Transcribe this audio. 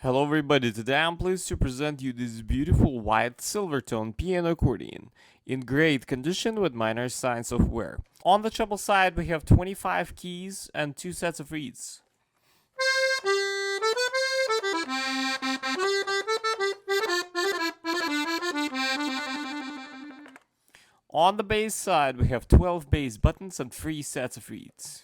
Hello everybody, today I'm pleased to present you this beautiful white Silvertone piano accordion in great condition with minor signs of wear. On the treble side we have 25 keys and 2 sets of reeds. On the bass side we have 12 bass buttons and 3 sets of reeds.